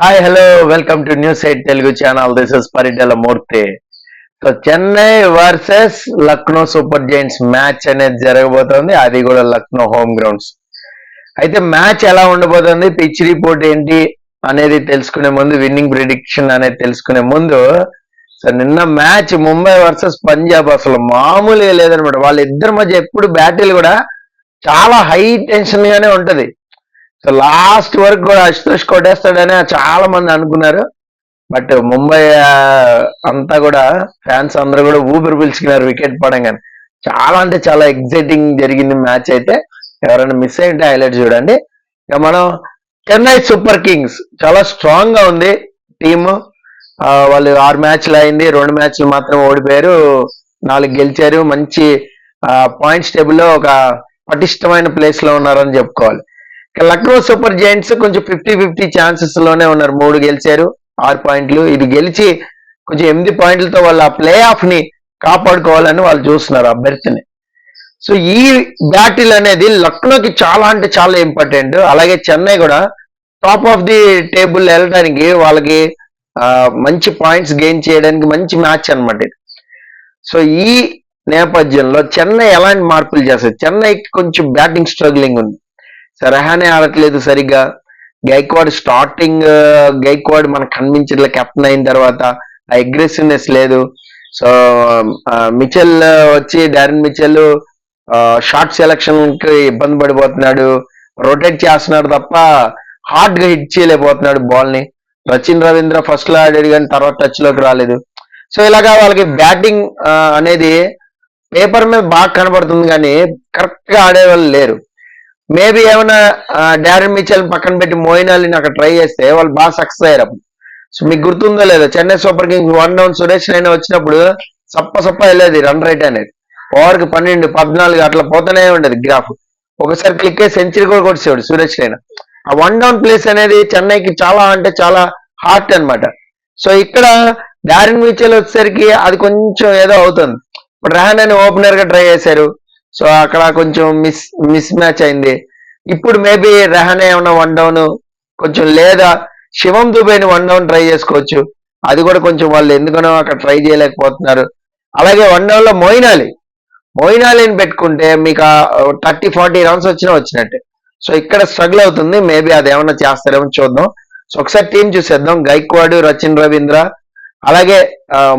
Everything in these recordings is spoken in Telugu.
Hi hello welcome to news eight Telugu channel. This is Paritala Murthy. So Chennai versus Lucknow super Giants match అనేది జరగబోతోంది, అది కూడా లక్నో హోమ్ గ్రౌండ్స్. అయితే మ్యాచ్ ఎలా ఉండబోతుంది, పిచ్ రిపోర్ట్ ఏంటి అనేది తెలుసుకునే ముందు, విన్నింగ్ ప్రిడిక్షన్ అనేది తెలుసుకునే ముందు, సో నిన్న మ్యాచ్ ముంబై వర్సెస్ పంజాబ్ అసలు మామూలుగా లేదనమాట. వాళ్ళిద్దరి మధ్య ఎప్పుడు బ్యాటిల్ కూడా చాలా హై టెన్షన్ గానే ఉంటది. సో లాస్ట్ వరకు కూడా అశుతోష్ కొట్టేస్తాడని చాలా మంది అనుకున్నారు. బట్ ముంబై అంతా కూడా ఫ్యాన్స్ అందరూ కూడా ఊపిరి పీల్చుకున్నారు వికెట్ పడంగానే. చాలా అంటే చాలా ఎగ్జైటింగ్ జరిగింది మ్యాచ్. అయితే ఎవరైనా మిస్ అయింటే హైలైట్ చూడండి. ఇక మనం చెన్నై సూపర్ కింగ్స్ చాలా స్ట్రాంగ్ గా ఉంది టీము. వాళ్ళు 6 మ్యాచ్లు అయింది, 2 మ్యాచ్లు మాత్రం ఓడిపోయారు, 4 గెలిచారు. మంచి పాయింట్స్ టేబుల్లో ఒక పటిష్టమైన ప్లేస్ లో ఉన్నారని చెప్పుకోవాలి. లక్నో సూపర్ జైంట్స్ కొంచెం 50-50 ఛాన్సెస్ లోనే ఉన్నారు. 3 గెలిచారు, 6 పాయింట్లు. ఇది గెలిచి కొంచెం 8 పాయింట్లతో వాళ్ళు ఆ ప్లే ఆఫ్ ని కాపాడుకోవాలని వాళ్ళు చూస్తున్నారు అభ్యర్థిని. సో ఈ బ్యాటిల్ అనేది లక్నోకి చాలా అంటే చాలా ఇంపార్టెంట్. అలాగే చెన్నై కూడా టాప్ ఆఫ్ ది టేబుల్ వెళ్ళడానికి వాళ్ళకి మంచి పాయింట్స్ గెయిన్ చేయడానికి మంచి మ్యాచ్ అనమాట ఇది. సో ఈ నేపథ్యంలో చెన్నై ఎలాంటి మార్పులు చేస్తారు? చెన్నైకి కొంచెం బ్యాటింగ్ స్ట్రగ్లింగ్ ఉంది. రహానే ఆడట్లేదు సరిగ్గా. గైక్వాడ్ మనకు కనిపించట్లే కెప్టెన్ అయిన తర్వాత. ఆ అగ్రెసివ్నెస్ లేదు. సో మిచెల్ వచ్చి డారెన్ మిచెల్ షార్ట్ సెలక్షన్ కి ఇబ్బంది పడిపోతున్నాడు, రొటేట్ చేస్తున్నాడు తప్ప హార్డ్ గా హిట్ చేయలేకపోతున్నాడు బాల్ ని. రచిన్ రవీంద్ర ఫస్ట్ లో ఆడాడు కానీ తర్వాత టచ్ లోకి రాలేదు. సో ఇలాగా వాళ్ళకి బ్యాటింగ్ అనేది పేపర్ మీద బాగా కనబడుతుంది కానీ కరెక్ట్ గా ఆడే వాళ్ళు లేరు. మేబీ ఏమైనా డారెన్ మిచెల్ పక్కన పెట్టి మోయిన్ అలీని అక్కడ ట్రై చేస్తే వాళ్ళు బాగా సక్సెస్ అయ్యారు. సో మీకు గుర్తుందో లేదో, Chennai super Kings 1 down Suresh Raina వచ్చినప్పుడు సప్ప వెళ్ళేది రన్ రేట్ అనేది. ఓవర్కి 12, 14 అట్లా పోతూనే ఉండేది గ్రాఫ్. ఒకసారి క్లిక్ అయ్యి సెంచరీ కూడా కొట్టేవాడు సురేష్ రైనా. ఆ 1 డౌన్ ప్లేస్ అనేది చెన్నైకి చాలా అంటే చాలా హార్ట్ అనమాట. సో ఇక్కడ డారెన్ మిచెల్ వచ్చేసరికి అది కొంచెం ఏదో అవుతుంది. ఇప్పుడు రహానేని ఓపెనర్ గా ట్రై చేశారు, సో అక్కడ కొంచెం మిస్ మ్యాచ్ అయింది. ఇప్పుడు మేబీ రెహానే ఏమన్నా 1 డౌన్ కొంచెం, లేదా శివం దుబేని 1 డౌన్ ట్రై చేసుకోవచ్చు. అది కూడా కొంచెం వాళ్ళు ఎందుకనో అక్కడ ట్రై చేయలేకపోతున్నారు. అలాగే 1 డౌన్ లో మోయిన్ అలీని పెట్టుకుంటే మీకు 30-40 రన్స్ వచ్చినట్టే. సో ఇక్కడ స్ట్రగుల్ అవుతుంది. మేబీ అది ఏమన్నా చేస్తారేమో చూద్దాం. సో ఒకసారి టీం చూసేద్దాం. గైక్వాడ్, రచిన్ రవీంద్ర, అలాగే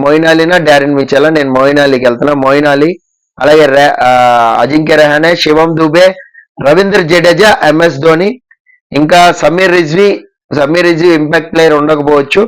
మోయిన్ అలీనా డారెన్ మిచెల్. నేను మోయిన్ అలీకి వెళ్తున్నా. మోయిన్ అలీ, అలాగే అజింక్య రహానే, శివం దుబే, రవీంద్ర జడేజా, MS ధోని, ఇంకా సమీర్ రిజ్వీ ఇంపాక్ట్ ప్లేయర్ ఉండకపోవచ్చు,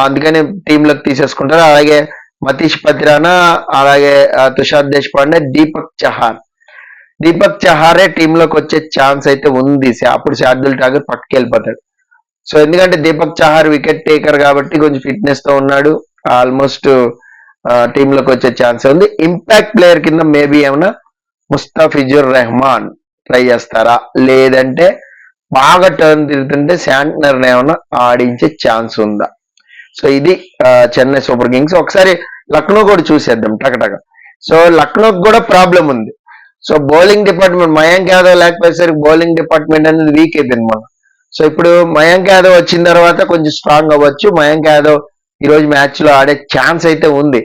అందుకని టీంలోకి తీసేసుకుంటారు. అలాగే మతీష్ పత్రానా, అలాగే తుషార్ దేశపాండే, దీపక్ చహారే టీంలోకి వచ్చే ఛాన్స్ అయితే ఉంది. అప్పుడు శార్దుల్ ఠాకూర్ పక్కకి వెళ్ళిపోతాడు. సో ఎందుకంటే దీపక్ చహార్ వికెట్ టేకర్ కాబట్టి కొంచెం ఫిట్నెస్ తో ఉన్నాడు. ఆల్మోస్ట్ టీంలోకి వచ్చే ఛాన్స్ ఉంది. ఇంపాక్ట్ ప్లేయర్ కింద మేబీ ఏమన్నా ముస్తాఫిజుర్ రెహమాన్ ట్రై చేస్తారా, లేదంటే బాగా టర్న్ తిరుగుతుంటే శాంట్నర్ ఏమన్నా ఆడించే ఛాన్స్ ఉందా? సో ఇది చెన్నై సూపర్ కింగ్స్. ఒకసారి లక్నో కూడా చూసేద్దాం టకటక. సో లక్నోకి కూడా ప్రాబ్లం ఉంది. So bowling department, Mayank Yadav లేకపోయేసరికి బౌలింగ్ డిపార్ట్మెంట్ అనేది వీక్ అయిపోయింది మనం. సో ఇప్పుడు మయాంక్ యాదవ్ వచ్చిన తర్వాత కొంచెం స్ట్రాంగ్ అవ్వచ్చు. మయాంక్ యాదవ్ ఈ రోజు మ్యాచ్ లో ఆడే ఛాన్స్ అయితే ఉంది.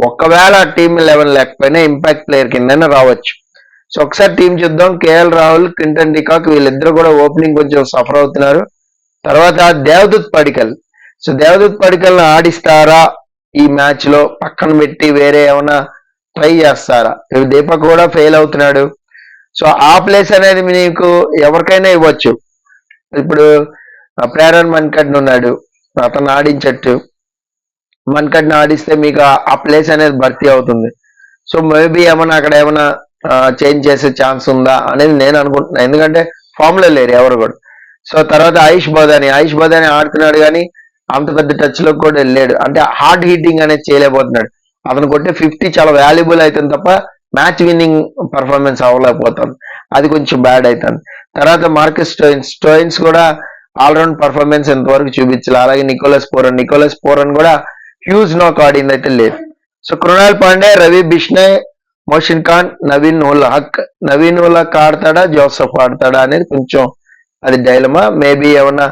ఒకవేళ టీమ్ 11 లేకపోయినా ఇంపాక్ట్ ప్లేయర్ కింద రావచ్చు. సో ఒకసారి టీం చూద్దాం. KL రాహుల్, క్వింటన్ డికాక్ వీళ్ళిద్దరు కూడా ఓపెనింగ్ కొంచెం సఫర్ అవుతున్నారు. తర్వాత దేవదూత్ పడికల్. సో దేవదూత్ పడికల్ ఆడిస్తారా ఈ మ్యాచ్ లో, పక్కన పెట్టి వేరే ఏమైనా ట్రై చేస్తారా? దీపక్ కూడా ఫెయిల్ అవుతున్నాడు. సో ఆ ప్లేస్ అనేది మీకు ఎవరికైనా ఇవ్వచ్చు. ఇప్పుడు ప్రేరన్ మన్కడ్ ఉన్నాడు, అతను ఆడించట్టు. మన్కడ్ని ఆడిస్తే మీకు ఆ ప్లేస్ అనేది భర్తీ అవుతుంది. సో మేబీ ఏమన్నా అక్కడ ఏమైనా చేంజ్ చేసే ఛాన్స్ ఉందా అనేది నేను అనుకుంటున్నాను. ఎందుకంటే ఫామ్ లో లేరు ఎవరు కూడా. సో తర్వాత ఆయుష్ బోధాని ఆడుతున్నాడు కానీ అంత పెద్ద టచ్ లో కూడా వెళ్ళాడు. అంటే హార్డ్ హీటింగ్ అనేది చేయలేకపోతున్నాడు. అతను కొట్టే 50 చాలా వాల్యుబుల్ అవుతుంది తప్ప మ్యాచ్ విన్నింగ్ పర్ఫార్మెన్స్ అవ్వలేకపోతుంది. అది కొంచెం బ్యాడ్ అవుతుంది. తర్వాత మార్కస్ స్టోయిన్స్ కూడా ఆల్రౌండ్ పర్ఫార్మెన్స్ ఎంతవరకు చూపించాలి. అలాగే నికోలస్ పోరన్ కూడా హ్యూజ్ నాక్ ఆడింది అయితే లేదు. సో కృణాల్ పాండే, రవి బిష్నాయ్, మోషన్ ఖాన్, నవీన్ ఉల్ హక్ ఆడతాడా, జోసెఫ్ ఆడతాడా అనేది కొంచెం అది డైలమా. మేబీ ఏమన్నా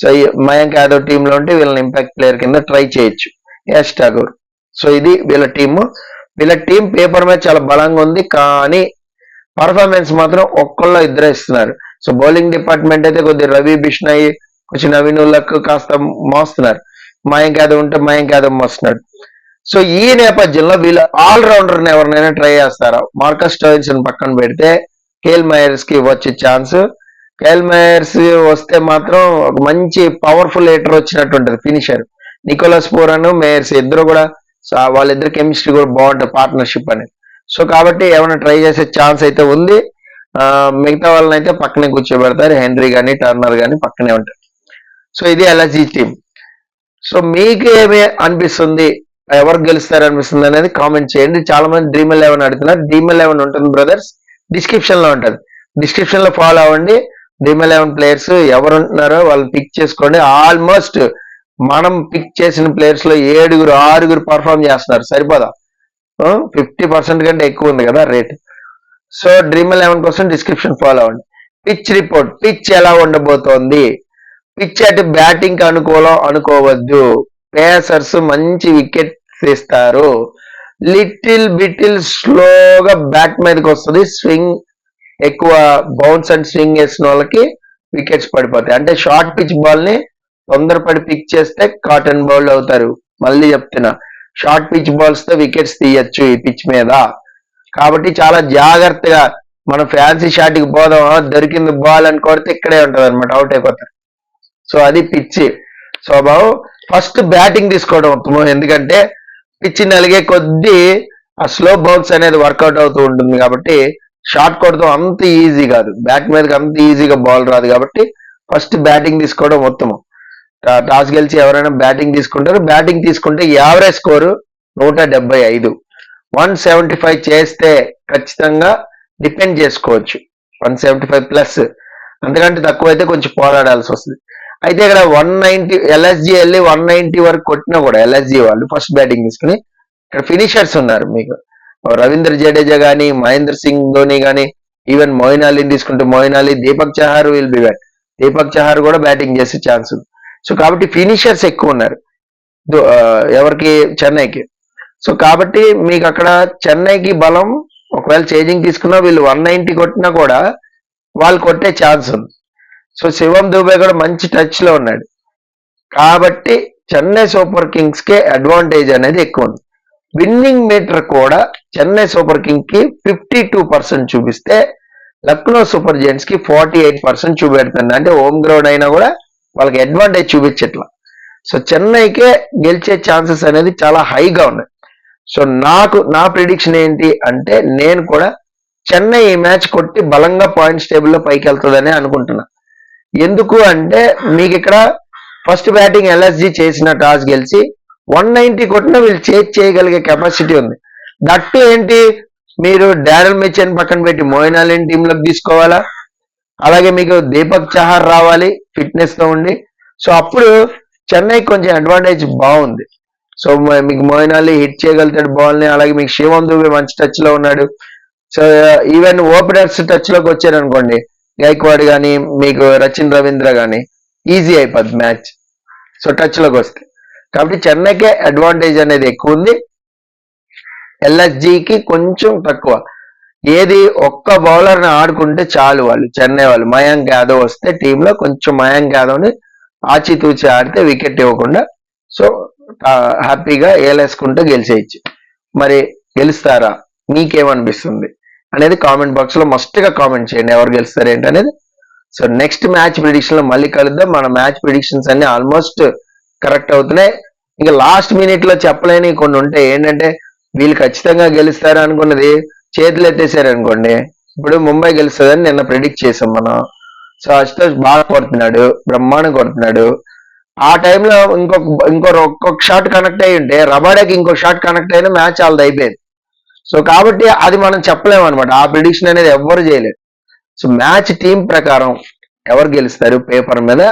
సో మయాంక్ యాదవ్ టీంలో ఉంటే వీళ్ళని ఇంపాక్ట్ ప్లేయర్ కింద ట్రై చేయొచ్చు. యష్ ఠాకూర్. సో ఇది వీళ్ళ టీము. వీళ్ళ టీం పేపర్ మీద చాలా బలంగా ఉంది, కానీ పర్ఫార్మెన్స్ మాత్రం ఒక్కళ్ళో ఇద్దరే ఇస్తున్నారు. సో బౌలింగ్ డిపార్ట్మెంట్ అయితే కొద్దిగా రవి బిష్నాయ్, కొంచెం నవీన్ ఉల్లకు కాస్త మోస్తున్నారు. మయాంక్ యాదవ్ ఉంటే మయాంక్ యాదవ్ మోస్తున్నాడు. సో ఈ నేపథ్యంలో వీళ్ళు ఆల్రౌండర్ ఎవరినైనా ట్రై చేస్తారా? మార్కస్ స్టోయిన్స్ పక్కన పెడితే కేల్ మయర్స్ కి వచ్చే ఛాన్స్. కేల్ మయర్స్ వస్తే మాత్రం ఒక మంచి పవర్ఫుల్ హిట్టర్ వచ్చినట్టు ఉంటుంది ఫినిషర్. నికోలస్ పూరన్ మేయర్స్ ఇద్దరు కూడా వాళ్ళిద్దరు కెమిస్ట్రీ కూడా బాగుంటుంది, పార్ట్నర్షిప్ అనేది. సో కాబట్టి ఏమైనా ట్రై చేసే ఛాన్స్ అయితే ఉంది. మిగతా వాళ్ళని అయితే పక్కనే కూర్చోబెడతారు. హెన్రీ కానీ టర్నర్ కానీ పక్కనే ఉంటారు. సో ఇది ఎల్ఎస్జీ టీం. సో మీకు ఏమి అనిపిస్తుంది, ఎవరు గెలుస్తారు అనిపిస్తుంది అనేది కామెంట్ చేయండి. చాలా మంది డ్రీమ్ 11 అడుగుతున్నారు. డ్రీమ్ 11 ఉంటుంది బ్రదర్స్, డిస్క్రిప్షన్ లో ఉంటుంది. డిస్క్రిప్షన్ లో ఫాలో అవ్వండి. డ్రీమ్ 11 ప్లేయర్స్ ఎవరు ఉంటున్నారో వాళ్ళు పిక్ చేసుకోండి. ఆల్మోస్ట్ మనం పిక్ చేసిన ప్లేయర్స్ లో 6 పర్ఫామ్ చేస్తున్నారు. సరిపోదా? 50% కంటే ఎక్కువ ఉంది కదా రేట్. సో డ్రీమ్ 11 కోసం డిస్క్రిప్షన్ ఫాలో అవ్వండి. పిచ్ రిపోర్ట్, పిచ్ ఎలా ఉండబోతోంది? పిచ్ అటు బ్యాటింగ్ కి అనుకూలం అనుకోవద్దు. పేసర్స్ మంచి వికెట్ తీస్తారు. బిటిల్ స్లోగా బ్యాట్ మీదకి వస్తుంది. స్వింగ్ ఎక్కువ బౌన్స్ అండ్ స్వింగ్ వేసిన వాళ్ళకి వికెట్స్ పడిపోతాయి. అంటే షార్ట్ పిచ్ బాల్ ని తొందరపడి పిక్ చేస్తే కాటన్ బౌల్ అవుతారు. మళ్ళీ చెప్తున్నా, షార్ట్ పిచ్ బాల్స్ తో వికెట్స్ తీయచ్చు ఈ పిచ్ మీద. కాబట్టి చాలా జాగ్రత్తగా మనం ఫ్యాన్సీ షాట్ కి పోదాం, దొరికింది బాల్ అని కొడితే ఇక్కడే ఉంటది అనమాట, అవుట్ అయిపోతారు. సో అది పిచ్ స్వభావం. ఫస్ట్ బ్యాటింగ్ తీసుకోవడం ఉత్తమం, ఎందుకంటే పిచ్ నలిగే కొద్దీ ఆ స్లో బౌన్స్ అనేది వర్కౌట్ అవుతూ ఉంటుంది. కాబట్టి షాట్ కొడతాం అంత ఈజీ కాదు, బ్యాట్ మీదకి అంత ఈజీగా బాల్ రాదు. కాబట్టి ఫస్ట్ బ్యాటింగ్ తీసుకోవడం ఉత్తమం. టాస్ గెలిచి ఎవరైనా బ్యాటింగ్ తీసుకుంటారు. బ్యాటింగ్ తీసుకుంటే యావరేజ్ స్కోరు 175. 175 చేస్తే ఖచ్చితంగా డిపెండ్ చేసుకోవచ్చు. 175 ప్లస్, అంతకంటే తక్కువ అయితే కొంచెం పోరాడాల్సి వస్తుంది. అయితే ఇక్కడ 190 ఎల్ఎస్జీ వెళ్ళి 190 వరకు కొట్టినా కూడా ఎల్ఎస్జీ వాళ్ళు ఫస్ట్ బ్యాటింగ్ తీసుకుని, ఇక్కడ ఫినిషర్స్ ఉన్నారు మీకు. రవీంద్ర జడేజా కానీ, మహేంద్ర సింగ్ ధోని కానీ, ఈవెన్ మోయిన్ అలీని తీసుకుంటే Moin Ali, Deepak Chahar will be bat. Deepak Chahar కూడా బ్యాటింగ్ చేసే ఛాన్స్ ఉంది. సో కాబట్టి ఫినిషర్స్ ఎక్కువ ఉన్నారు ఎవరికి? చెన్నైకి. సో కాబట్టి మీకు అక్కడ చెన్నైకి బలం. ఒకవేళ చేంజింగ్ తీసుకున్నా వీళ్ళు 190 కొట్టినా కూడా వాళ్ళు కొట్టే ఛాన్స్ ఉంది. సో శివం దుబే కూడా మంచి టచ్ లో ఉన్నాడు. కాబట్టి చెన్నై సూపర్ కింగ్స్ కే అడ్వాంటేజ్ అనేది ఎక్కువ ఉంది. విన్నింగ్ మీటర్ కూడా చెన్నై సూపర్ కింగ్ కి 52% చూపిస్తే లక్నో సూపర్ జెయింట్స్ కి 48% చూపెడుతుంది. అంటే హోమ్ గ్రౌండ్ అయినా కూడా వాళ్ళకి అడ్వాంటేజ్ చూపించట్లా. సో చెన్నైకే గెలిచే ఛాన్సెస్ అనేది చాలా హైగా ఉన్నాయి. సో నా ప్రిడిక్షన్ ఏంటి అంటే, నేను కూడా చెన్నై ఈ మ్యాచ్ కొట్టి బలంగా పాయింట్స్ టేబుల్లో పైకి వెళ్తుందని అనుకుంటున్నా. ఎందుకు అంటే మీకు ఇక్కడ ఫస్ట్ బ్యాటింగ్ ఎల్ఎస్జీ చేసిన టాస్ గెలిచి 190 కొట్టినా వీళ్ళు చేయగలిగే కెపాసిటీ ఉంది. దట్టు ఏంటి, మీరు డారెల్ మిచెల్ పక్కన పెట్టి మోయిన్ అలీని టీంలోకి తీసుకోవాలా, అలాగే మీకు దీపక్ చహార్ రావాలి ఫిట్నెస్ తో ఉండి. సో అప్పుడు చెన్నైకి కొంచెం అడ్వాంటేజ్ బాగుంది. సో మీకు మోయిన్ అలీ హిట్ చేయగలుగుతాడు బాల్ ని, అలాగే మీకు శివం దుబే మంచి టచ్ లో ఉన్నాడు. సో ఈవెన్ ఓపెనర్స్ టచ్ లోకి వచ్చారు అనుకోండి, గైక్వాడ్ కానీ మీకు రచిన్ రవీంద్ర కానీ, ఈజీ అయిపోద్ది మ్యాచ్. సో టచ్ లోకి వస్తే. కాబట్టి చెన్నైకే అడ్వాంటేజ్ అనేది ఎక్కువ ఉంది, ఎల్ఎస్జీకి కొంచెం తక్కువ. ఏది ఒక్క బౌలర్ని ఆడుకుంటే చాలు వాళ్ళు, చెన్నై వాళ్ళు. మయాంక్ యాదవ్ వస్తే టీంలో కొంచెం మయాంక్ యాదవ్ ని ఆచితూచి ఆడితే వికెట్ ఇవ్వకుండా సో హ్యాపీగా ఏలేసుకుంటూ గెలిచేయచ్చు. మరి గెలుస్తారా, మీకేమనిపిస్తుంది అనేది కామెంట్ బాక్స్ లో మస్ట్ గా కామెంట్ చేయండి, ఎవరు గెలుస్తారు ఏంటి అనేది. సో నెక్స్ట్ మ్యాచ్ ప్రిడిక్షన్ లో మళ్ళీ కలుద్దాం. మన మ్యాచ్ ప్రిడిక్షన్స్ అన్ని ఆల్మోస్ట్ కరెక్ట్ అవుతున్నాయి. ఇంకా లాస్ట్ మినిట్ లో చెప్పలేని కొన్ని ఉంటాయి. ఏంటంటే వీళ్ళు ఖచ్చితంగా గెలుస్తారు అనుకున్నది చేతులు ఎత్తేసారు అనుకోండి. ఇప్పుడు ముంబై గెలుస్తుందని నిన్న ప్రిడిక్ట్ చేసాం మనం. సో అశుతోష్ బాగా కొడుతున్నాడు, బ్రహ్మాండం కొడుతున్నాడు. ఆ టైంలో ఒక్కొక్క షాట్ కనెక్ట్ అయ్యి ఉంటే రబాడాకి ఇంకో షాట్ కనెక్ట్ అయినా మ్యాచ్ వాళ్ళది అయిపోయింది. సో కాబట్టి అది మనం చెప్పలేము అనమాట. ఆ ప్రిడిక్షన్ అనేది ఎవ్వరు చేయలేదు. సో మ్యాచ్ టీం ప్రకారం ఎవరు గెలుస్తారు పేపర్ మీద,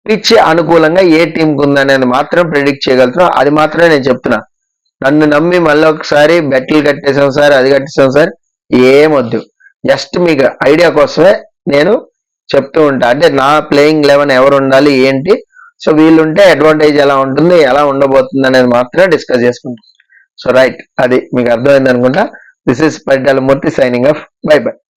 పిచ్ అనుకూలంగా ఏ టీంకి ఉందనేది మాత్రం ప్రిడిక్ట్ చేయగలుగుతున్నాం. అది మాత్రమే నేను చెప్తున్నా. నన్ను నమ్మి మళ్ళీ ఒకసారి బెట్లు కట్టేసాం సార్, అది కట్టేసాం సార్, ఏమొద్దు. జస్ట్ మీకు ఐడియా కోసమే నేను చెప్తూ ఉంటా. అంటే నా ప్లేయింగ్ 11 ఎవరు ఉండాలి ఏంటి, సో వీళ్ళుంటే అడ్వాంటేజ్ ఎలా ఉంటుంది, ఎలా ఉండబోతుంది అనేది మాత్రమే డిస్కస్ చేసుకుంటాం. సో రైట్, అది మీకు అర్థమైంది అనుకుంటా. This is Paritala Murthy signing off. By by.